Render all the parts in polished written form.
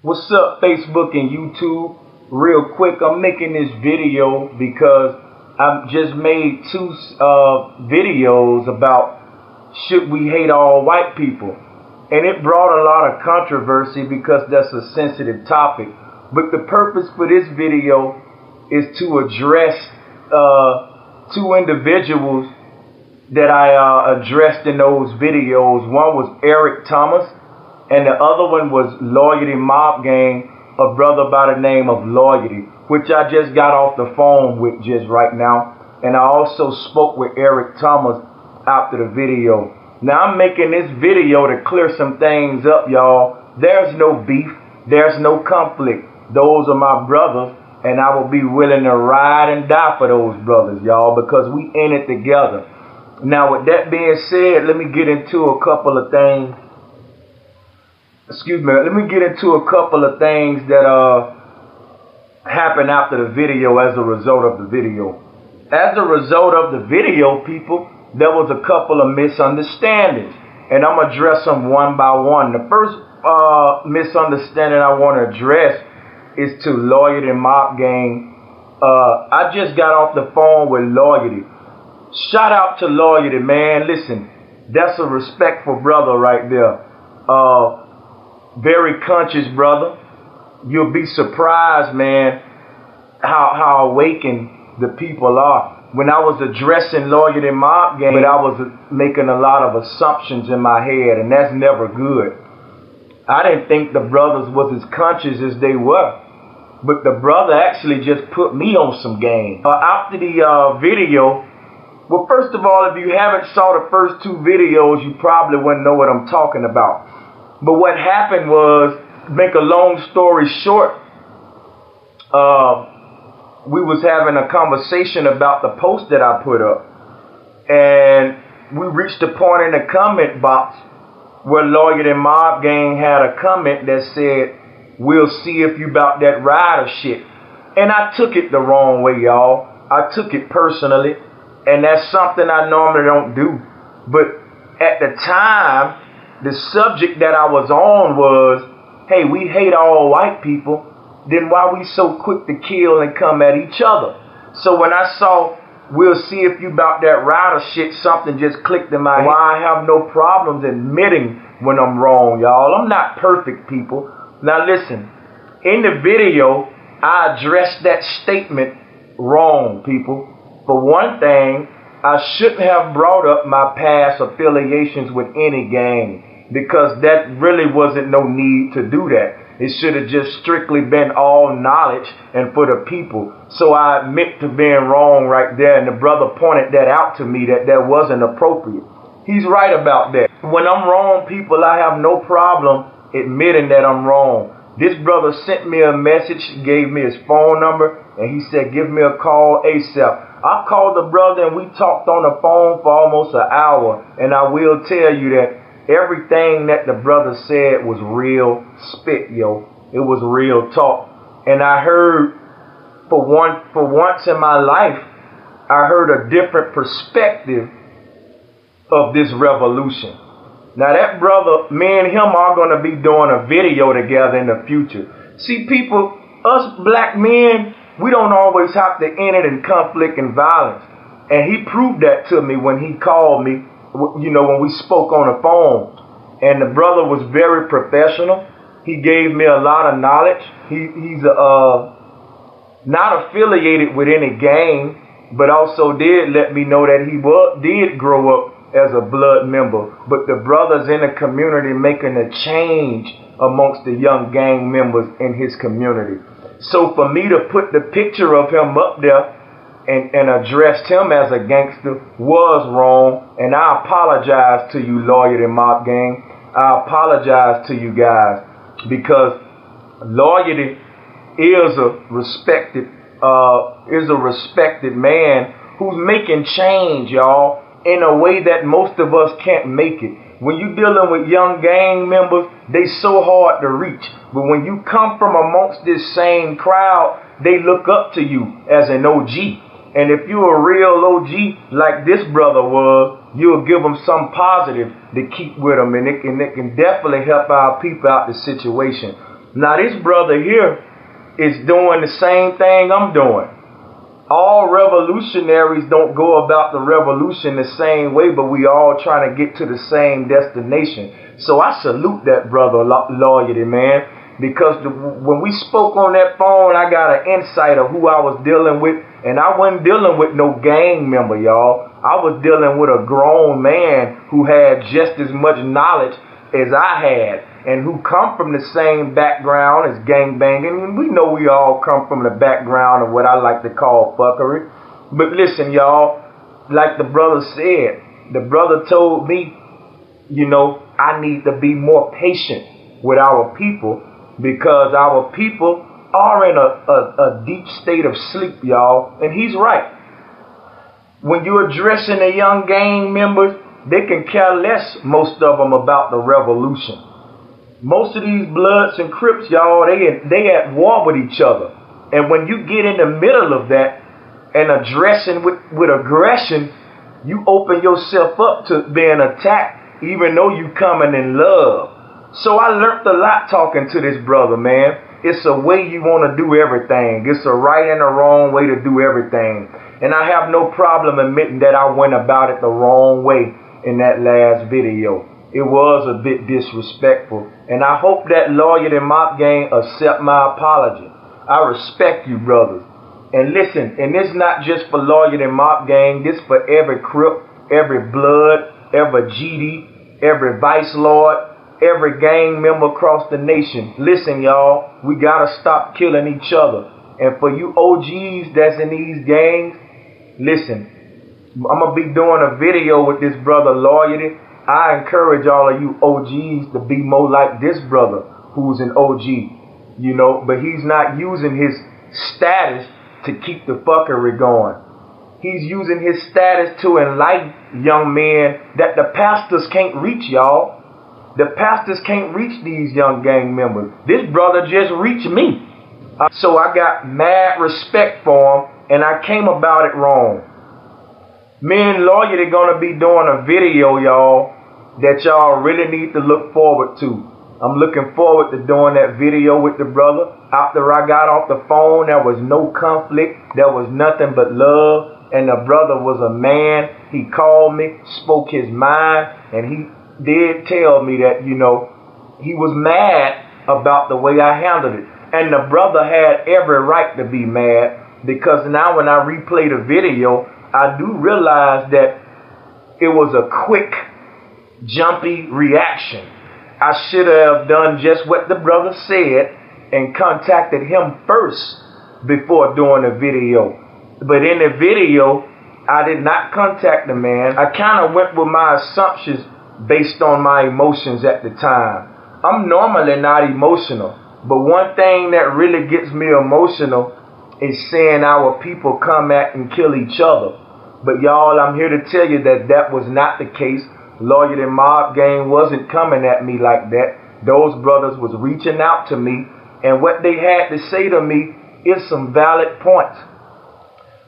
What's up, Facebook and YouTube? Real quick, I'm making this video because I've just made two videos about should we hate all white people, and it brought a lot of controversy because that's a sensitive topic. But the purpose for this video is to address two individuals that I addressed in those videos. One was Eric Thomas, and the other one was Loyalty Mobb Gang, a brother by the name of Loyalty, which I just got off the phone with just right now. And I also spoke with Eric Thomas after the video. Now I'm making this video to clear some things up, y'all. There's no beef. There's no conflict. Those are my brothers, and I will be willing to ride and die for those brothers, y'all, because we in it together. Now, with that being said, let me get into a couple of things. Let me get into a couple of things that happened after the video as a result of the video. As a result of the video, people, there was a couple of misunderstandings, and I'm going to address them one by one. The first misunderstanding I want to address is to Loyalty Mobb Gang. I just got off the phone with Loyalty. Shout out to Loyalty, man. Listen, that's a respectful brother right there. Very conscious brother. You'll be surprised, man, how awakened the people are. When I was addressing Loyalty Mobb Gang, I was making a lot of assumptions in my head, and that's never good. I didn't think the brothers was as conscious as they were, but the brother actually just put me on some game. After the video, well, first of all, if you haven't saw the first two videos, you probably wouldn't know what I'm talking about. But what happened was, make a long story short, we was having a conversation about the post that I put up. And we reached a point in the comment box where Loyalty Mobb Gang had a comment that said, "We'll see if you about that rider shit." And I took it the wrong way, y'all. I took it personally. And that's something I normally don't do. But at the time, the subject that I was on was, hey, we hate all white people, then why we so quick to kill and come at each other? So when I saw, "We'll see if you about that rider shit," something just clicked in my head. Why I have no problems admitting when I'm wrong, y'all. I'm not perfect, people. Now listen, in the video, I addressed that statement wrong, people. For one thing, I shouldn't have brought up my past affiliations with any gang, because that really wasn't no need to do that. It should have just strictly been all knowledge and for the people. So I admit to being wrong right there, and the brother pointed that out to me, that wasn't appropriate. He's right about that. When I'm wrong, people, I have no problem admitting that I'm wrong. This brother sent me a message, gave me his phone number, and he said, "Give me a call ASAP." I called the brother and we talked on the phone for almost an hour, and I will tell you that everything that the brother said was real spit, yo. It was real talk. And I heard, for once in my life, I heard a different perspective of this revolution. Now that brother, me and him are going to be doing a video together in the future. See, people, us black men, we don't always have to end it in conflict and violence. And he proved that to me when he called me, you know, when we spoke on the phone. And the brother was very professional. He gave me a lot of knowledge. He's not affiliated with any gang, but also did let me know that he did grow up as a blood member. But the brothers in the community making a change amongst the young gang members in his community. So for me to put the picture of him up there and addressed him as a gangster was wrong. And I apologize to you, Loyalty Mobb Gang. I apologize to you guys, because Loyalty is a respected man who's making change, y'all, in a way that most of us can't make it. When you're dealing with young gang members, they so hard to reach. But when you come from amongst this same crowd, they look up to you as an OG. And if you're a real OG like this brother was, you'll give them some positive to keep with them. And it can definitely help our people out the situation. Now this brother here is doing the same thing I'm doing. All revolutionaries don't go about the revolution the same way, but we all trying to get to the same destination. So I salute that brother, Loyalty, man, because when we spoke on that phone, I got an insight of who I was dealing with, and I wasn't dealing with no gang member, y'all. I was dealing with a grown man who had just as much knowledge as I had, and who come from the same background as gangbanging. And we know we all come from the background of what I like to call fuckery. But listen, y'all, like the brother said, the brother told me, you know, I need to be more patient with our people, because our people are in a deep state of sleep, y'all. And he's right. When you're addressing the young gang members, they can care less, most of them, about the revolution. Most of these Bloods and Crips, y'all, they at war with each other. And when you get in the middle of that and addressing with aggression, you open yourself up to being attacked, even though you coming in love. So I learned a lot talking to this brother, man. It's a way you want to do everything. It's a right and a wrong way to do everything. And I have no problem admitting that I went about it the wrong way in that last video. It was a bit disrespectful. And I hope that Loyalty Mobb Gang accept my apology. I respect you, brothers. And listen, and it's not just for Loyalty Mobb Gang. This for every Crip, every Blood, every GD, every Vice Lord, every gang member across the nation. Listen, y'all, we gotta stop killing each other. And for you OGs that's in these gangs, listen, I'm gonna be doing a video with this brother Loyalty. I encourage all of you OGs to be more like this brother who's an OG, you know, but he's not using his status to keep the fuckery going. He's using his status to enlighten young men that the pastors can't reach, y'all. The pastors can't reach these young gang members. This brother just reached me. So I got mad respect for him, and I came about it wrong. Me and Loyalty gonna be doing a video, y'all, that y'all really need to look forward to. I'm looking forward to doing that video with the brother. After I got off the phone, there was no conflict. There was nothing but love. And the brother was a man. He called me, spoke his mind, and he did tell me that, you know, he was mad about the way I handled it. And the brother had every right to be mad, because now when I replay the video, I do realize that it was a quick, jumpy reaction. I should have done just what the brother said and contacted him first before doing the video. But in the video, I did not contact the man. I kind of went with my assumptions based on my emotions at the time. I'm normally not emotional, but one thing that really gets me emotional is seeing our people come at and kill each other. But y'all, I'm here to tell you that that was not the case. Loyalty Mobb Gang wasn't coming at me like that. Those brothers was reaching out to me, and what they had to say to me is some valid points.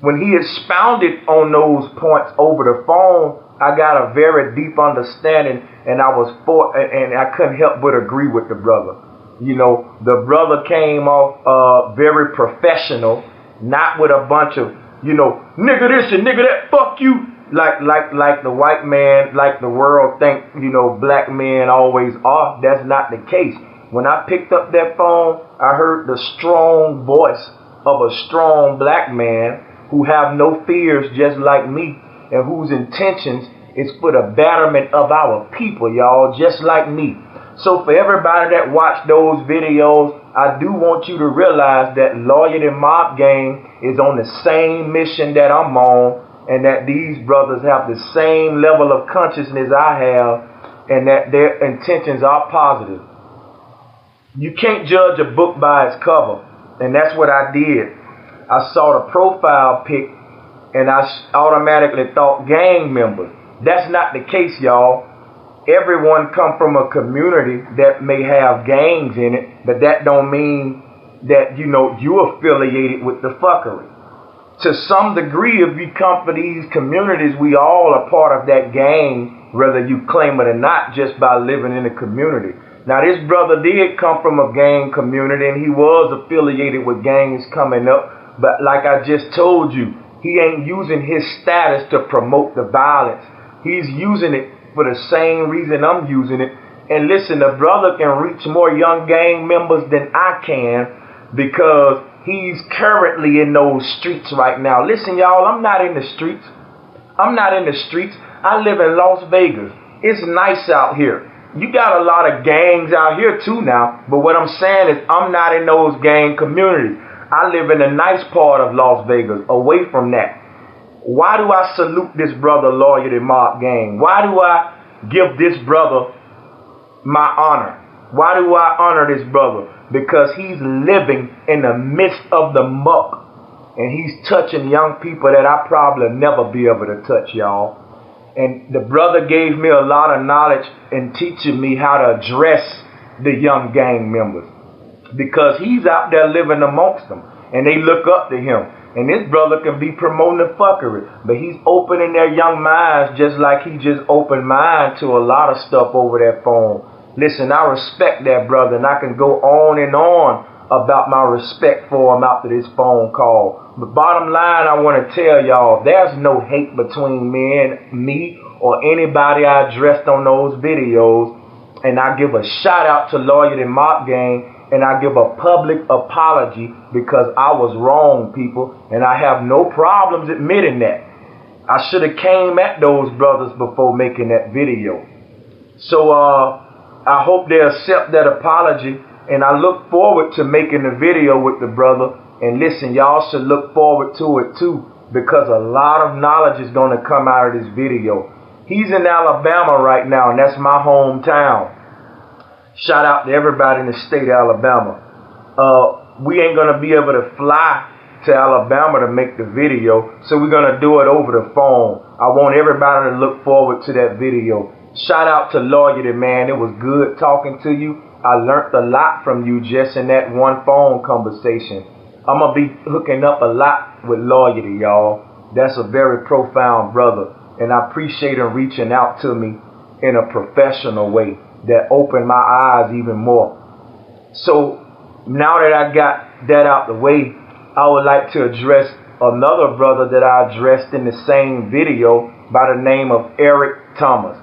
When he expounded on those points over the phone, I got a very deep understanding, and I couldn't help but agree with the brother. You know, the brother came off very professional, not with a bunch of, you know, nigga this and nigga that, fuck you, like the white man, like the world think, you know, black men always are. That's not the case. When I picked up that phone, I heard the strong voice of a strong black man who have no fears, just like me, and whose intentions is for the betterment of our people, y'all, just like me. So for everybody that watched those videos, I do want you to realize that Loyalty Mobb Gang is on the same mission that I'm on, and that these brothers have the same level of consciousness I have, and that their intentions are positive. You can't judge a book by its cover, and that's what I did. I saw the profile pic, and I automatically thought gang members. That's not the case, y'all. Everyone come from a community that may have gangs in it, but that don't mean that, you know, you're affiliated with the fuckery. To some degree, if you come from these communities, we all are part of that gang, whether you claim it or not, just by living in the community. Now this brother did come from a gang community and he was affiliated with gangs coming up, but like I just told you, he ain't using his status to promote the violence. He's using it for the same reason I'm using it. And listen, the brother can reach more young gang members than I can because he's currently in those streets right now. Listen, y'all, I'm not in the streets. I'm not in the streets. I live in Las Vegas. It's nice out here. You got a lot of gangs out here too now, but what I'm saying is I'm not in those gang communities. I live in a nice part of Las Vegas, away from that. Why do I salute this brother Loyalty Mobb Gang? Why do I give this brother my honor? Why do I honor this brother? Because he's living in the midst of the muck, and he's touching young people that I probably never be able to touch, y'all. And the brother gave me a lot of knowledge in teaching me how to address the young gang members, because he's out there living amongst them and they look up to him. And this brother can be promoting the fuckery, but he's opening their young minds just like he just opened mine to a lot of stuff over that phone. Listen, I respect that brother, and I can go on and on about my respect for him after this phone call. But bottom line, I want to tell y'all, there's no hate between me or anybody I addressed on those videos. And I give a shout out to Loyalty Mobb Gang, and I give a public apology because I was wrong, people, and I have no problems admitting that. I should have came at those brothers before making that video. So I hope they accept that apology. And I look forward to making the video with the brother. And listen, y'all should look forward to it too, because a lot of knowledge is going to come out of this video. He's in Alabama right now, and that's my hometown. Shout out to everybody in the state of Alabama. We ain't going to be able to fly to Alabama to make the video, so we're going to do it over the phone. I want everybody to look forward to that video. Shout out to Loyalty, man. It was good talking to you. I learned a lot from you just in that one phone conversation. I'm going to be hooking up a lot with Loyalty, y'all. That's a very profound brother. And I appreciate him reaching out to me in a professional way that opened my eyes even more. So now that I got that out the way, I would like to address another brother that I addressed in the same video by the name of Eric Thomas.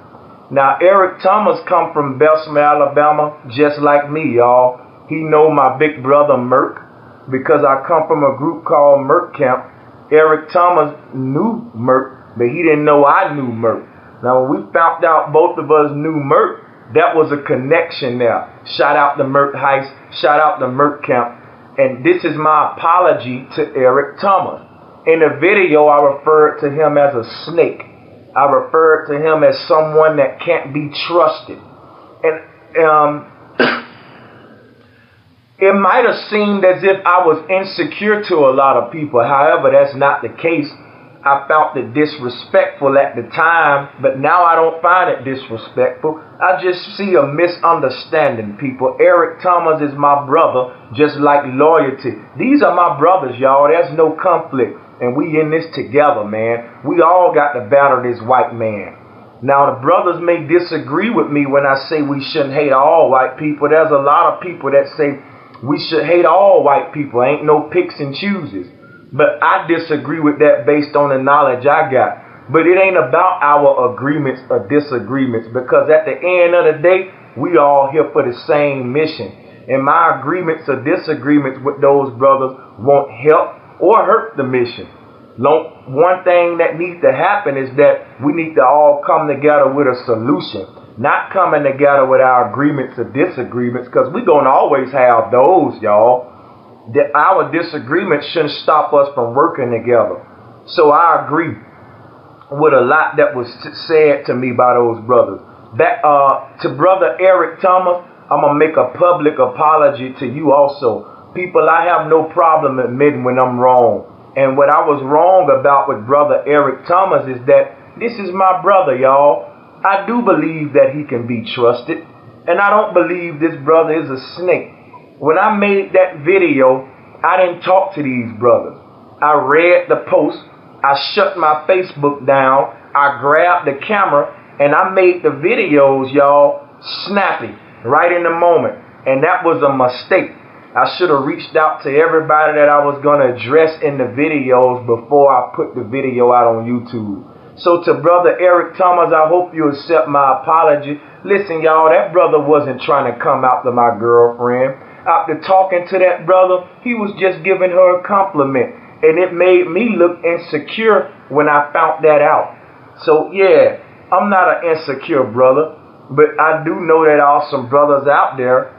Now, Eric Thomas come from Bessemer, Alabama, just like me, y'all. He know my big brother, Merk, because I come from a group called Merk Camp. Eric Thomas knew Merk, but he didn't know I knew Merk. Now, when we found out both of us knew Merk, that was a connection there. Shout out to Merk Heist. Shout out to Merk Camp. And this is my apology to Eric Thomas. In the video, I referred to him as a snake. I referred to him as someone that can't be trusted. And it might have seemed as if I was insecure to a lot of people. However, that's not the case. I found it disrespectful at the time, but now I don't find it disrespectful. I just see a misunderstanding, people. Eric Thomas is my brother, just like Loyalty. These are my brothers, y'all. There's no conflict. And we in this together, man. We all got to battle this white man. Now, the brothers may disagree with me when I say we shouldn't hate all white people. There's a lot of people that say we should hate all white people. Ain't no picks and chooses. But I disagree with that based on the knowledge I got. But it ain't about our agreements or disagreements, because at the end of the day, we all here for the same mission. And my agreements or disagreements with those brothers won't help or hurt the mission. One thing that needs to happen is that we need to all come together with a solution, not coming together with our agreements or disagreements, because we're going to always have those, y'all. That our disagreements shouldn't stop us from working together. So I agree with a lot that was said to me by those brothers. That to brother Eric Thomas, I'm going to make a public apology to you also. People, I have no problem admitting when I'm wrong. And what I was wrong about with brother Eric Thomas is that this is my brother, y'all. I do believe that he can be trusted. And I don't believe this brother is a snake. When I made that video, I didn't talk to these brothers. I read the post. I shut my Facebook down. I grabbed the camera and I made the videos, y'all, snappy. right in the moment. And that was a mistake. I should have reached out to everybody that I was going to address in the videos before I put the video out on YouTube. So to Brother Eric Thomas, I hope you accept my apology. Listen, y'all, that brother wasn't trying to come after my girlfriend. After talking to that brother, he was just giving her a compliment. And it made me look insecure when I found that out. So yeah, I'm not an insecure brother, but I do know that there are some brothers out there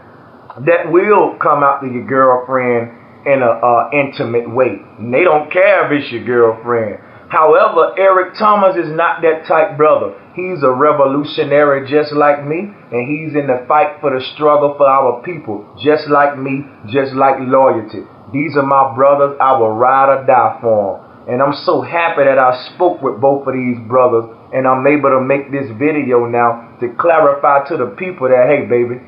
that will come after your girlfriend in an intimate way. And they don't care if it's your girlfriend. However, Eric Thomas is not that type brother. He's a revolutionary just like me, and he's in the fight for the struggle for our people, just like me, just like loyalty. These are my brothers. I will ride or die for them. And I'm so happy that I spoke with both of these brothers, and I'm able to make this video now to clarify to the people that, hey, baby,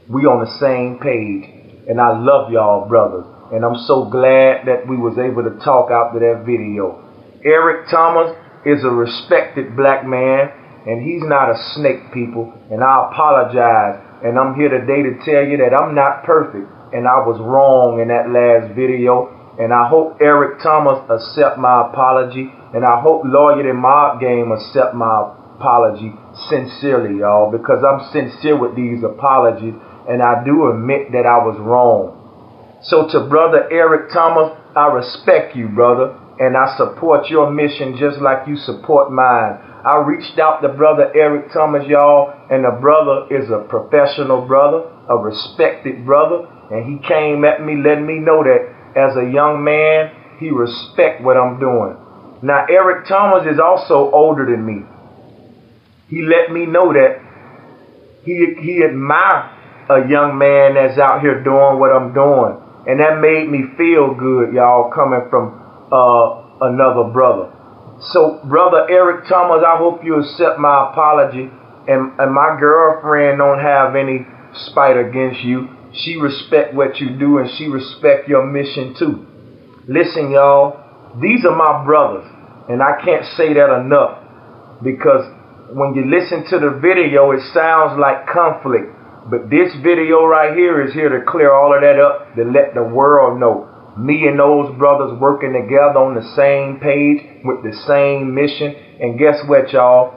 we on the same page, and I love y'all brothers, and I'm so glad that we was able to talk after that video. Eric Thomas is a respected black man, and he's not a snake, people, and I apologize, and I'm here today to tell you that I'm not perfect, and I was wrong in that last video, and I hope Eric Thomas accept my apology, and I hope Loyalty Mobb Game accept my apology sincerely, y'all, because I'm sincere with these apologies, and I do admit that I was wrong. So to Brother Eric Thomas, I respect you, brother, and I support your mission just like you support mine. I reached out to Brother Eric Thomas, y'all, and the brother is a professional brother, a respected brother, and he came at me letting me know that as a young man, he respect what I'm doing. Now, Eric Thomas is also older than me. He let me know that he admires a young man that's out here doing what I'm doing. And that made me feel good, y'all, coming from another brother. So, Brother Eric Thomas, I hope you accept my apology. And my girlfriend don't have any spite against you. She respect what you do, and she respect your mission too. Listen, y'all, these are my brothers, and I can't say that enough, because when you listen to the video, it sounds like conflict. But this video right here is here to clear all of that up, to let the world know me and those brothers working together on the same page with the same mission. And guess what, y'all?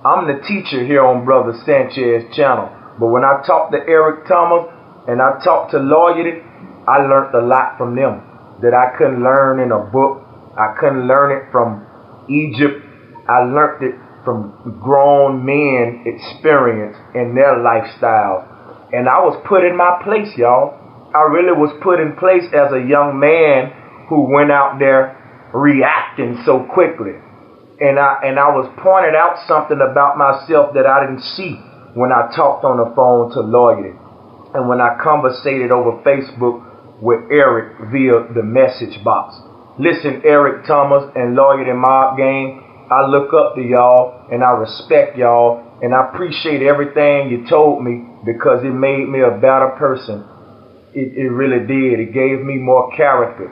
I'm the teacher here on Brother Sanchez channel. But when I talk to Eric Thomas and I talk to Loyalty, I learned a lot from them that I couldn't learn in a book. I couldn't learn it from Egypt. I learned it from grown men experience in their lifestyles. And I was put in my place, y'all. I really was put in place as a young man who went out there reacting so quickly. And I was pointed out something about myself that I didn't see when I talked on the phone to Loyalty, and when I conversated over Facebook with Eric via the message box. Listen, Eric Thomas and Loyalty Mobb Game, I look up to y'all, and I respect y'all, and I appreciate everything you told me, because it made me a better person. It really did. It gave me more character.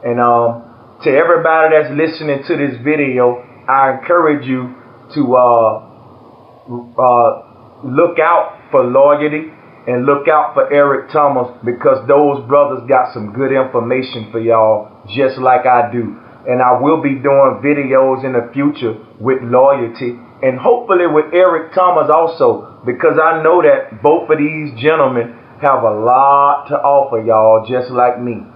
And to everybody that's listening to this video, I encourage you to look out for Loyalty and look out for Eric Thomas, because those brothers got some good information for y'all, just like I do. And I will be doing videos in the future with Loyalty, and hopefully with Eric Thomas also, because I know that both of these gentlemen have a lot to offer y'all, just like me.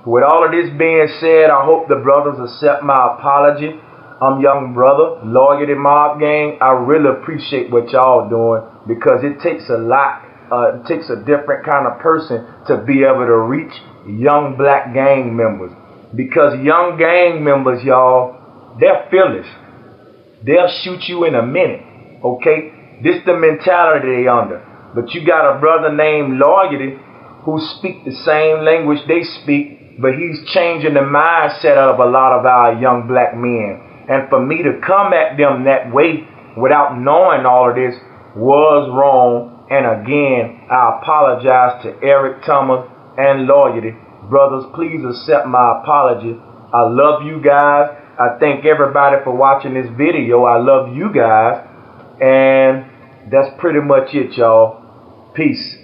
With all of this being said, I hope the brothers accept my apology. I'm young brother, Loyalty Mobb Gang. I really appreciate what y'all doing, because it takes a lot. It takes a different kind of person to be able to reach young black gang members. Because young gang members, y'all, they're fearless. They'll shoot you in a minute, okay? This the mentality they under. But you got a brother named Loyalty who speak the same language they speak, but he's changing the mindset of a lot of our young black men. And for me to come at them that way without knowing all of this was wrong. And again, I apologize to Eric Thomas and Loyalty. Brothers, please accept my apology. I love you guys. I thank everybody for watching this video. I love you guys. And that's pretty much it, y'all. Peace.